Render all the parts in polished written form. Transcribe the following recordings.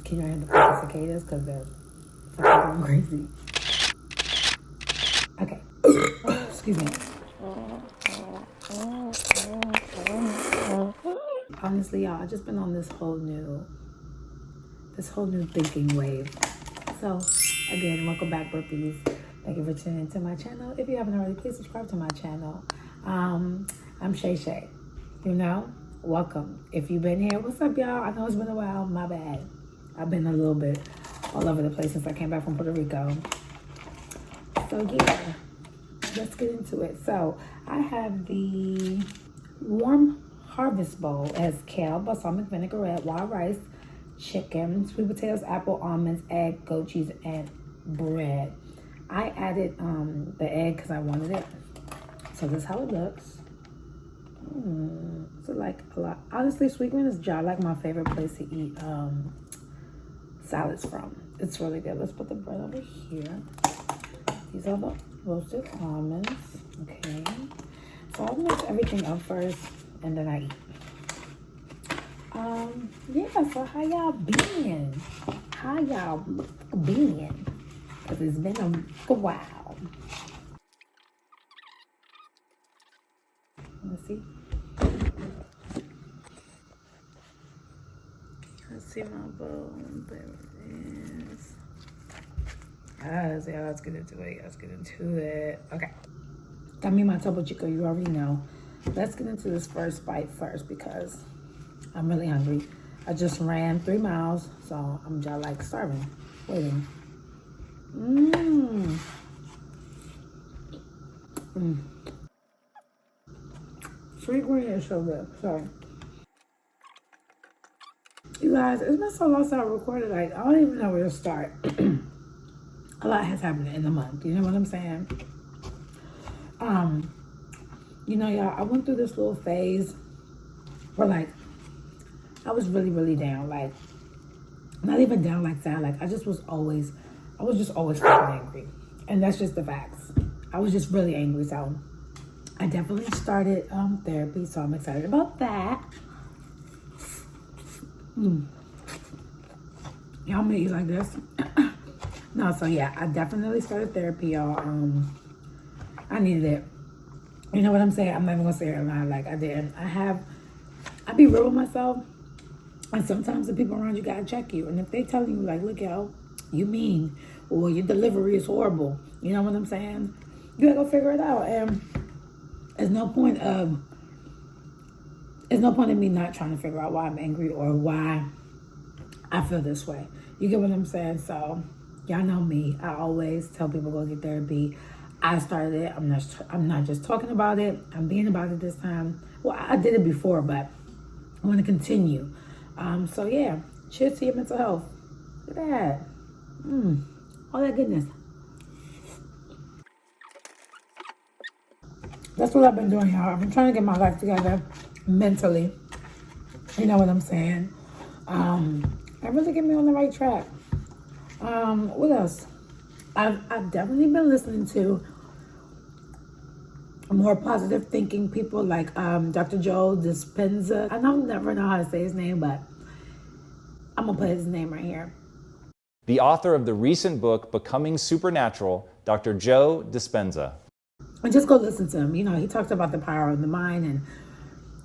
Can you hear the fucking cicadas? Because they're fucking going crazy. Okay. Excuse me. Honestly, y'all, I've just been on this whole new thinking wave. So, again, welcome back, Burpees. Thank you for tuning into my channel. If you haven't already, please subscribe to my channel. I'm Shay. You know, welcome. If you've been here, what's up, y'all? I know it's been a while. My bad. I've been a little bit all over the place since I came back from Puerto Rico. So, yeah, let's get into it. So, I have the warm harvest bowl. It has kale, balsamic vinaigrette, wild rice, chicken, sweet potatoes, apple, almonds, egg, goat cheese, and bread. I added the egg because I wanted it. So this is how it looks. So like a lot. Honestly, SweetGreen is like my favorite place to eat salads from. It's really good. Let's put the bread over here. These are the roasted almonds. Okay. So I'll mix everything up first and then I eat. Yeah, so how y'all been? How y'all been? Because it's been a while. Let's see. Let's see my bowl. There it is. Let's get into it. Okay. Got me my Topo Chico, you already know. Let's get into this first bite first because I'm really hungry. I just ran 3 miles, so I'm just like starving, waiting. SweetGreen is so good. Sorry. You guys, it's been so long since I recorded. Like, I don't even know where to start. A lot has happened in a month. You know what I'm saying? You know, y'all, I went through this little phase where, like, I was really, really down. Like, not even down like that. Like, I was just always fucking angry. And that's just the facts. I was just really angry. So, I definitely started therapy. So, I'm excited about that. Y'all may eat like this. No, so yeah, I definitely started therapy, y'all. I needed it. You know what I'm saying? I'm not even gonna say it loud like I didn't. I be real with myself. And sometimes the people around you gotta check you. And if they tell you like, look, yo, you mean, or your delivery is horrible, you know what I'm saying? You gotta go figure it out. And there's no point in me not trying to figure out why I'm angry or why I feel this way. You get what I'm saying? So y'all know me. I always tell people go get therapy. I started it. I'm not just talking about it. I'm being about it this time. Well, I did it before, but I want to continue. So yeah, cheers to your mental health. Look at that. All that goodness. That's what I've been doing, y'all. I've been trying to get my life together mentally. You know what I'm saying? That really get me on the right track. What else? I've definitely been listening to more positive thinking people like Dr. Joe Dispenza. I don't never know how to say his name, but I'm gonna put his name right here. The author of the recent book, Becoming Supernatural, Dr. Joe Dispenza. And just go listen to him. You know, he talks about the power of the mind and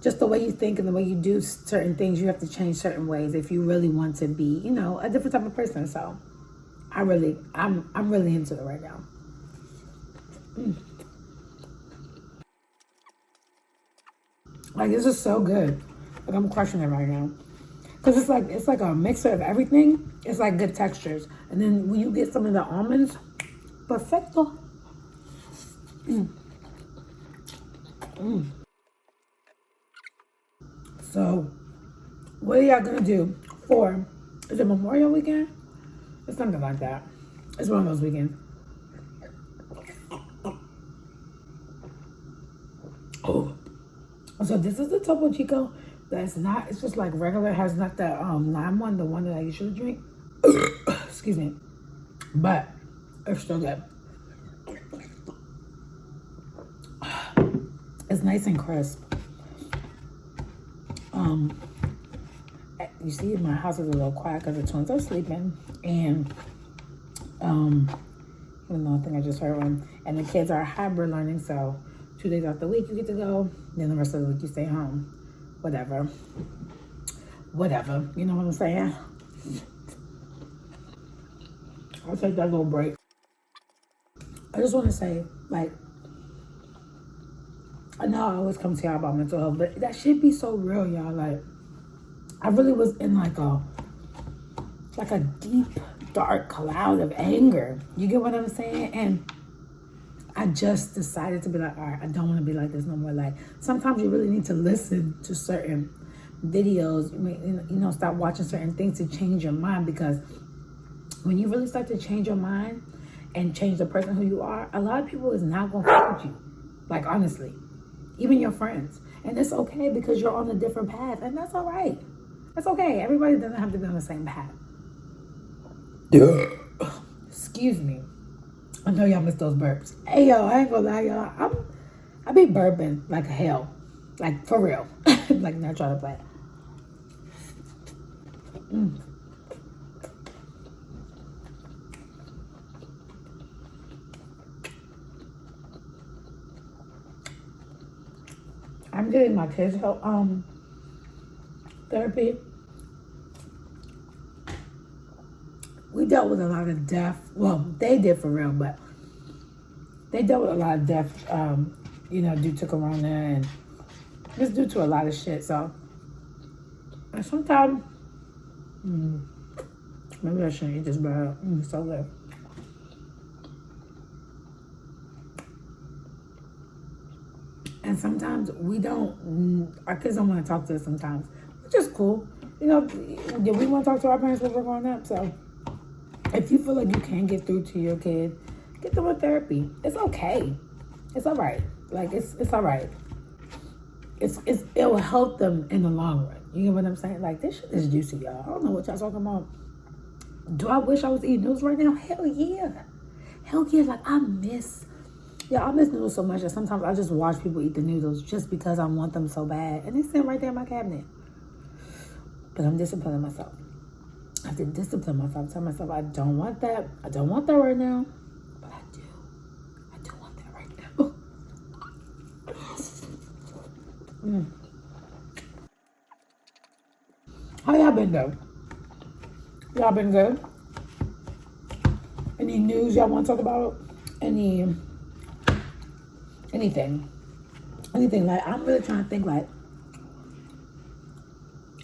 just the way you think and the way you do certain things. You have to change certain ways if you really want to be, you know, a different type of person. So I'm really into it right now. Like, this is so good. Like, I'm crushing it right now. Because it's like a mixture of everything. It's like good textures. And then when you get some of the almonds, perfecto. So, what are y'all gonna do for, is it Memorial Weekend? It's something like that. It's one of those weekends. Oh. So this is the Topo Chico that's not, it's just like regular, has not the lime one, the one that I usually drink. Excuse me. But it's still good. It's nice and crisp. you see, my house is a little quiet because the twins are sleeping, and even though I think I just heard one, and the kids are hybrid learning, so 2 days out the week you get to go, then the rest of the week you stay home. Whatever, you know what I'm saying? I'll take that little break. I just want to say, like, I know I always come to y'all about mental health, but that shit be so real, y'all. Like, I really was in like a deep, dark cloud of anger. You get what I'm saying? And I just decided to be like, all right, I don't want to be like this no more. Like, sometimes you really need to listen to certain videos, you know, stop watching certain things to change your mind, because when you really start to change your mind and change the person who you are, a lot of people is not going to fuck with you. Like, honestly, even your friends. And it's okay because you're on a different path, and that's all right. That's okay. Everybody doesn't have to be on the same path. Excuse me. I know y'all miss those burps. Hey, yo, I ain't gonna lie, y'all. I be burping like hell. Like, for real. Like, not trying to play. I'm getting my kids help therapy. We dealt with a lot of death. Well, they did for real, but they dealt with a lot of death, you know, due to Corona and just due to a lot of shit. So, and sometimes, maybe I shouldn't eat this burger. It's so good. And sometimes our kids don't want to talk to us sometimes, which is cool. You know, did we want to talk to our parents when we're growing up? So, if you feel like you can't get through to your kid, get them a therapy. It's okay. It's all right. Like, it's all right. It will help them in the long run. You know what I'm saying? Like, this shit is juicy, y'all. I don't know what y'all talking about. Do I wish I was eating noodles right now? Hell yeah. Hell yeah. Like, I miss noodles so much that sometimes I just watch people eat the noodles just because I want them so bad. And they sit right there in my cabinet. But I'm disciplining myself. I have to discipline myself. Tell myself, I don't want that. I don't want that right now. But I do. I do want that right now. How y'all been, though? Y'all been good? Any news y'all want to talk about? Anything? Like, I'm really trying to think, like,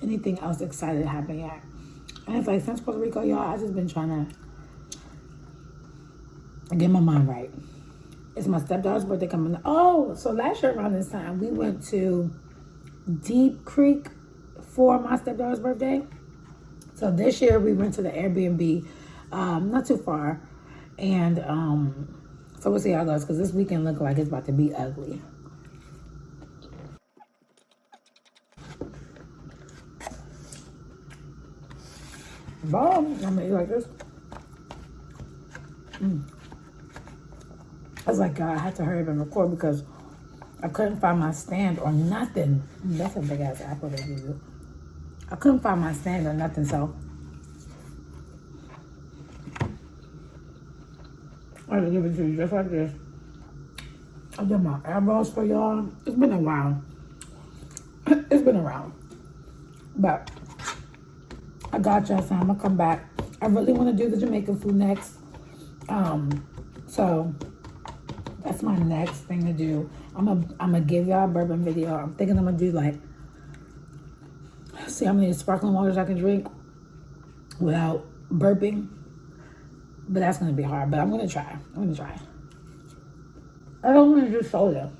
anything else excited to happen yet. And it's like, since Puerto Rico, y'all, I've just been trying to get my mind right. It's my stepdaughter's birthday coming up. Oh, so last year around this time, we went to Deep Creek for my stepdaughter's birthday. So this year, we went to the Airbnb, not too far. And so we'll see how it goes, because this weekend looks like it's about to be ugly. Bomb. I'm gonna eat like this. I was like, God, I had to hurry up and record because I couldn't find my stand or nothing. That's a big ass apple they give you. I couldn't find my stand or nothing, so I had to give it to you just like this. I did my eyebrows for y'all. It's been a while. It's been around. But I got y'all, so I'm gonna come back. I really want to do the Jamaican food next. So that's my next thing to do. I'm gonna give y'all a bourbon video. I'm thinking I'm gonna do like, see how many sparkling waters I can drink without burping. But that's gonna be hard. But I'm gonna try. I don't want to do soda.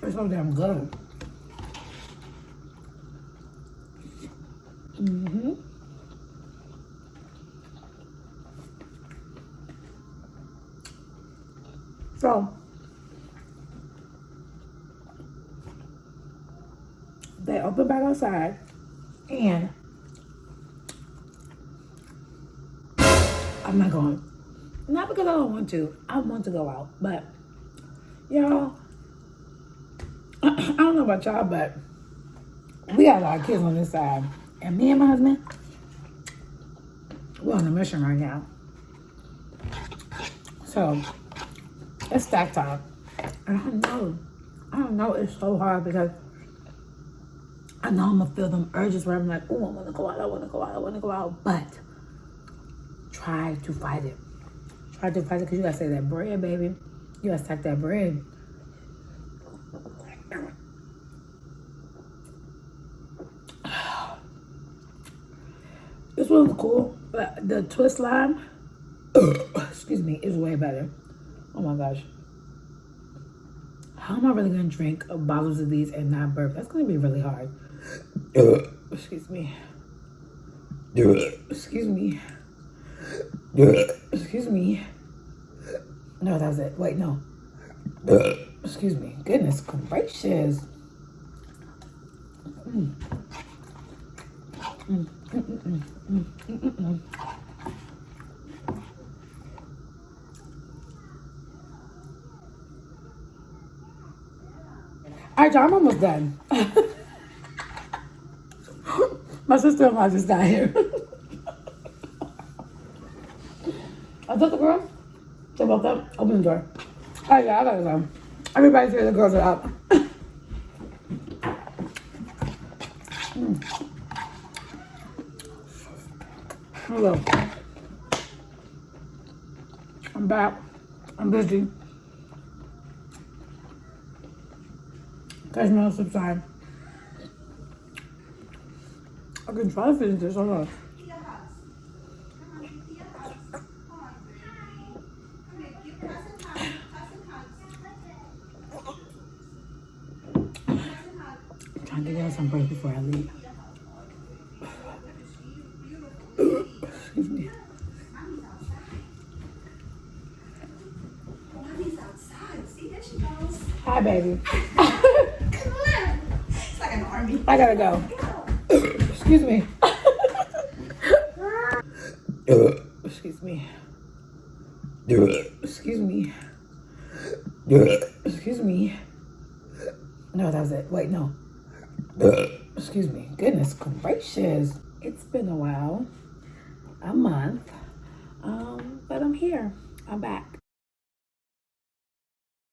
It's so damn good. So they open back outside, and I'm not going. Not because I don't want to. I want to go out. But, y'all, I don't know about y'all, but we got a lot of kids on this side. And me and my husband, we're on a mission right now. So, it's stack time. And I don't know, it's so hard because I know I'm gonna feel them urges where I'm like, oh, I wanna go out, but try to fight it. Try to fight it because you gotta say that bread, baby. You gotta stack that bread. This one's cool, but the twist lime, excuse me, is way better. Oh my gosh. How am I really gonna drink bottles of these and not burp? That's gonna be really hard. Excuse me. Excuse me. Excuse me. No, that was it. Wait, no. Excuse me. Goodness gracious. All right, y'all, I'm almost done. My sister-in-law just got here. I took the girl. So woke up, open the door. All right, y'all, I gotta go. Everybody's here, the girls are up. Hello. I'm back. I'm busy. Catch me on some time. I can try to finish this. Hold on. I'm trying to get some break before I leave. Excuse me. Hi, baby. It's like an army. I gotta go. Excuse me. Excuse me. Excuse me. Excuse me. No, that was it. Wait, no. Excuse me. Goodness gracious. It's been a while. A month. But I'm here. I'm back.